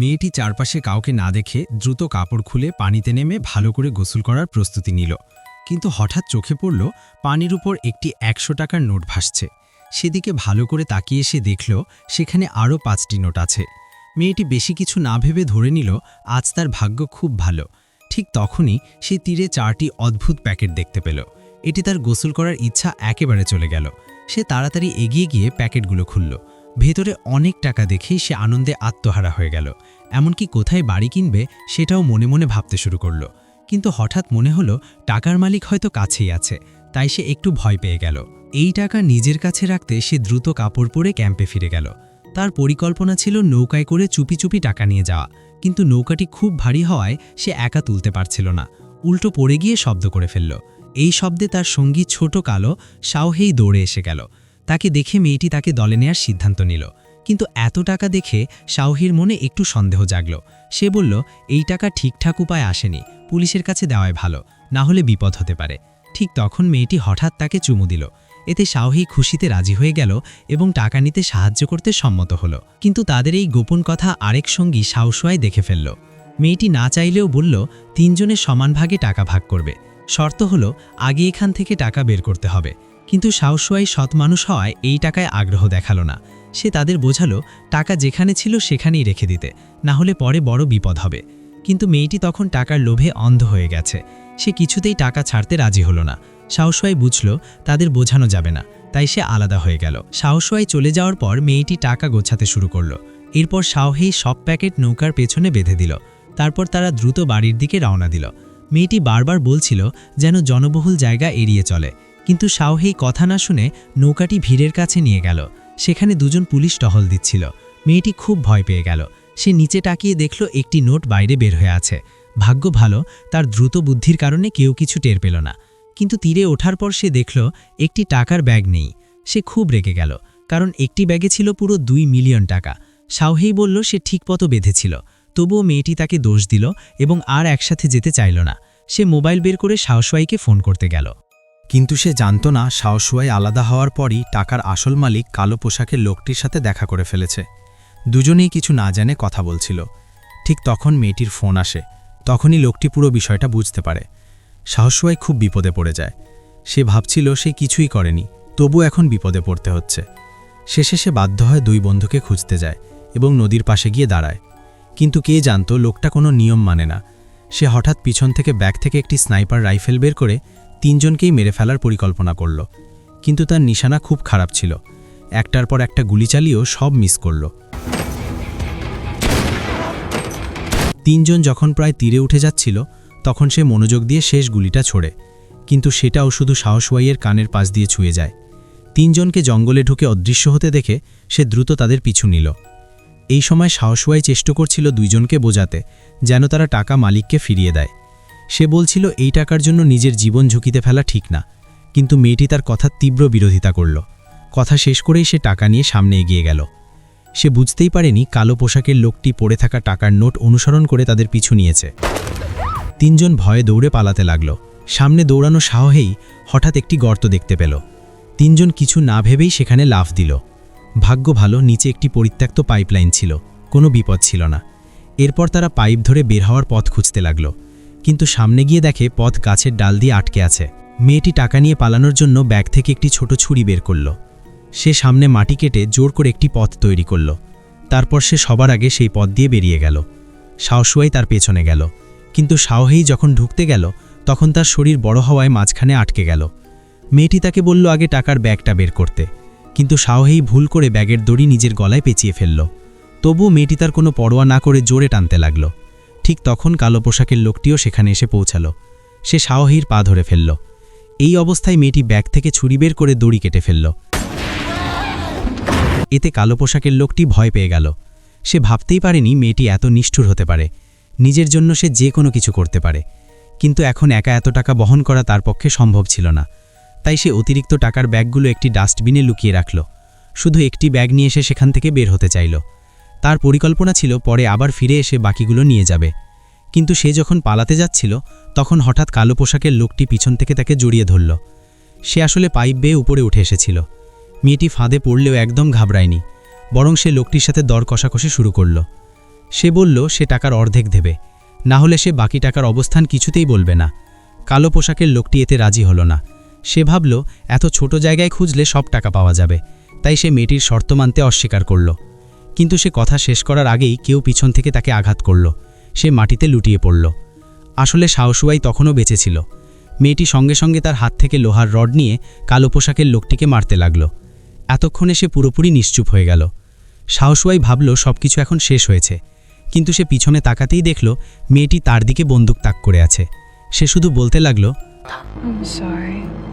মেয়েটি চারপাশে কাউকে না দেখে দ্রুত কাপড় খুলে পানিতে নেমে ভালো করে গোসল করার প্রস্তুতি নিল। কিন্তু হঠাৎ চোখে পড়ল পানির উপর একটি ১০০ টাকার নোট ভাসছে। সেদিকে ভালো করে তাকিয়ে সে দেখল সেখানে আরও ৫টি নোট আছে। মেয়েটি বেশি কিছু না ভেবে ধরে নিল আজ তার ভাগ্য খুব ভালো। ঠিক তখনই সে তীরে ৪টি অদ্ভুত প্যাকেট দেখতে পেল। এটি তার গোসল করার ইচ্ছা একেবারে চলে গেল। সে তাড়াতাড়ি এগিয়ে গিয়ে প্যাকেটগুলো খুলল। ভেতরে অনেক টাকা দেখেই সে আনন্দে আত্মহারা হয়ে গেল। এমনকি কোথায় বাড়ি কিনবে সেটাও মনে মনে ভাবতে শুরু করল। কিন্তু হঠাৎ মনে হলো টাকার মালিক হয়তো কাছেই আছে, তাই সে একটু ভয় পেয়ে গেল। এই টাকা নিজের কাছে রাখতে সে দ্রুত কাপড় পরে ক্যাম্পে ফিরে গেল। তার পরিকল্পনা ছিল নৌকায় করে চুপি চুপি টাকা নিয়ে যাওয়া, কিন্তু নৌকাটি খুব ভারী হওয়ায় সে একা তুলতে পারছিল না। উল্টো পড়ে গিয়ে শব্দ করে ফেলল। এই শব্দে তার সঙ্গী ছোট কালো শাওহেই দৌড়ে এসে গেল। তাকে দেখে মেয়েটি তাকে দলে নেয়ার সিদ্ধান্ত নিল। কিন্তু এত টাকা দেখে শাওহির মনে একটু সন্দেহ জাগল। সে বলল, এই টাকা ঠিকঠাক উপায় আসেনি, পুলিশের কাছে দেওয়াই ভালো, না হলে বিপদ হতে পারে। ঠিক তখন মেয়েটি হঠাৎ তাকে চুমু দিল। এতে শাওহি খুশিতে রাজি হয়ে গেল এবং টাকা নিতে সাহায্য করতে সম্মত হল। কিন্তু তাদের এই গোপন কথা আরেক সঙ্গী শাওশুয়াই দেখে ফেলল। মেয়েটি না চাইলেও বলল, তিনজনের সমান ভাগে টাকা ভাগ করবে, শর্ত হলো আগে এখান থেকে টাকা বের করতে হবে। কিন্তু শাওশুয়াই সৎ মানুষ হওয়ায় এই টাকায় আগ্রহ দেখালো না। সে তাদের বোঝালো টাকা যেখানে ছিল সেখানেই রেখে দিতে, না হলে পরে বড় বিপদ হবে। কিন্তু মেয়েটি তখন টাকার লোভে অন্ধ হয়ে গেছে। সে কিছুতেই টাকা ছাড়তে রাজি হলো না। শাওশুয়াই বুঝল তাদের বোঝানো যাবে না, তাই সে আলাদা হয়ে গেল। শাওশুয়াই চলে যাওয়ার পর মেয়েটি টাকা গোছাতে শুরু করল। এরপর শাওহেই সব প্যাকেট নৌকার পেছনে বেঁধে দিল। তারপর তারা দ্রুত বাড়ির দিকে রওনা দিল। মেয়েটি বারবার বলছিল যেন জনবহুল জায়গা এড়িয়ে চলে, কিন্তু শাওহেই কথা না শুনে নৌকাটি ভিড়ের কাছে নিয়ে গেল। সেখানে দুজন পুলিশ টহল দিচ্ছিল। মেয়েটি খুব ভয় পেয়ে গেল। সে নিচে তাকিয়ে দেখল একটি নোট বাইরে বের হয়ে আছে। ভাগ্য ভালো, তার দ্রুত বুদ্ধির কারণে কেউ কিছু টের পেল না। কিন্তু তীরে ওঠার পর সে দেখল একটি টাকার ব্যাগ নেই। সে খুব রেগে গেল, কারণ একটি ব্যাগে ছিল পুরো ২ মিলিয়ন টাকা। শাওহেই বলল সে ঠিকমতো বেঁধেছিল। তবুও মেয়েটি তাকে দোষ দিল এবং আর একসাথে যেতে চাইল না। সে মোবাইল বের করে শাওশুয়াইকে ফোন করতে গেল। কিন্তু সে জানত না শাওশুয়াই আলাদা হওয়ার পরই টাকার আসল মালিক কালো পোশাকের লোকটির সাথে দেখা করে ফেলেছে। দুজনেই কিছু না জেনে কথা বলছিল। ঠিক তখন মেয়েটির ফোন আসে। তখনই লোকটি পুরো বিষয়টা বুঝতে পারে। শাওশুয়াই খুব বিপদে পড়ে যায়। সে ভাবছিল সে কিছুই করেনি, তবু এখন বিপদে পড়তে হচ্ছে। শেষে সে বাধ্য হয় ২ বন্ধুকে খুঁজতে যায় এবং নদীর পাশে গিয়ে দাঁড়ায়। কিন্তু কে জানত লোকটা কোনো নিয়ম মানে না। সে হঠাৎ পিছন থেকে ব্যাগ থেকে একটি স্নাইপার রাইফেল বের করে ৩ জনকেই মেরে ফেলার পরিকল্পনা করল। কিন্তু তার নিশানা খুব খারাপ ছিল। একটার পর একটা গুলি চালিয়েও সব মিস করল। ৩ জন যখন প্রায় তীরে উঠে যাচ্ছিল, তখন সে মনোযোগ দিয়ে শেষ গুলিটা ছোড়ে। কিন্তু সেটাও শুধু শাওশুয়াইয়ের কানের পাশ দিয়ে ছুঁয়ে যায়। ৩ জনকে জঙ্গলে ঢুকে অদৃশ্য হতে দেখে সে দ্রুত তাদের পিছু নিল। এই সময় শাওশুয়াই চেষ্টা করছিল ২ জনকে বোঝাতে যেন তারা টাকা মালিককে ফিরিয়ে দেয়। সে বলছিল এই টাকার জন্য নিজের জীবন ঝুঁকিতে ফেলা ঠিক না। কিন্তু মেয়েটি তার কথার তীব্র বিরোধিতা করল। কথা শেষ করেই সে টাকা নিয়ে সামনে এগিয়ে গেল। সে বুঝতেই পারেনি কালো পোশাকের লোকটি পড়ে থাকা টাকার নোট অনুসরণ করে তাদের পিছু নিয়েছে। ৩ জন ভয়ে দৌড়ে পালাতে লাগল। সামনে দৌড়ানো শাওহেই হঠাৎ একটি গর্ত দেখতে পেল। ৩ জন কিছু না ভেবেই সেখানে লাফ দিল। ভাগ্য ভালো, নিচে একটি পরিত্যক্ত পাইপলাইন ছিল, কোনো বিপদ ছিল না। এরপর তারা পাইপ ধরে বের হওয়ার পথ খুঁজতে লাগল। কিন্তু সামনে গিয়ে দেখে পথ গাছের ডাল দিয়ে আটকে আছে। মেয়েটি টাকা নিয়ে পালানোর জন্য ব্যাগ থেকে একটি ছোট ছুরি বের করল। সে সামনে মাটি কেটে জোর করে একটি পথ তৈরি করল। তারপর সে সবার আগে সেই পথ দিয়ে বেরিয়ে গেল। শাওশুয়াই তার পেছনে গেল। কিন্তু শাওহেই যখন ঢুকতে গেল, তখন তার শরীর বড় হওয়ায় মাঝখানে আটকে গেল। মেয়েটি তাকে বলল আগে টাকার ব্যাগটা বের করতে, কিন্তু শাওহেই ভুল করে ব্যাগের দড়ি নিজের গলায় পেঁচিয়ে ফেলল। তবুও মেয়েটি তার কোনো পরোয়া না করে জোরে টানতে লাগল। ঠিক তখন কালো পোশাকের লোকটিও সেখানে এসে পৌঁছাল। সে শাওহেইর পা ধরে ফেলল। এই অবস্থায় মেয়েটি ব্যাগ থেকে ছুরি বের করে দড়ি কেটে ফেলল। এতে কালো পোশাকের লোকটি ভয় পেয়ে গেল। সে ভাবতেই পারেনি মেয়েটি এত নিষ্ঠুর হতে পারে। নিজের জন্য সে যে কোনো কিছু করতে পারে, কিন্তু এখন একা এত টাকা বহন করা তার পক্ষে সম্ভব ছিল না। তাই সে অতিরিক্ত টাকার ব্যাগগুলো একটি ডাস্টবিনে লুকিয়ে রাখল। শুধু একটি ব্যাগ নিয়ে এসে সেখান থেকে বের হতে চাইল। তার পরিকল্পনা ছিল পরে আবার ফিরে এসে বাকিগুলো নিয়ে যাবে। কিন্তু সে যখন পালাতে যাচ্ছিল, তখন হঠাৎ কালো পোশাকের লোকটি পিছন থেকে তাকে জড়িয়ে ধরল। সে আসলে পাইপ বেয়ে উপরে উঠে এসেছিল। মেয়েটি ফাঁদে পড়লেও একদম ঘাবড়ায়নি, বরং সে লোকটির সাথে দর কষাকষি শুরু করল। সে বলল সে টাকার অর্ধেক দেবে, না হলে সে বাকি টাকার অবস্থান কিছুতেই বলবে না। কালো পোশাকের লোকটি এতে রাজি হলো না। সে ভাবল এত ছোট জায়গায় খুঁজলে সব টাকা পাওয়া যাবে, তাই সে মেয়েটির শর্ত মানতে অস্বীকার করল। কিন্তু সে কথা শেষ করার আগেই কেউ পিছন থেকে তাকে আঘাত করল। সে মাটিতে লুটিয়ে পড়ল। আসলে সাহসুয়াই তখনও বেঁচে ছিল। মেয়েটি সঙ্গে সঙ্গে তার হাত থেকে লোহার রড নিয়ে কালো পোশাকের লোকটিকে মারতে লাগল। এতক্ষণে সে পুরোপুরি নিশ্চুপ হয়ে গেল। সাহসুয়াই ভাবল সবকিছু এখন শেষ হয়েছে, কিন্তু সে পিছনে তাকাতেই দেখল মেয়েটি তার দিকে বন্দুক তাক করে আছে। সে শুধু বলতে লাগল, I'm sorry.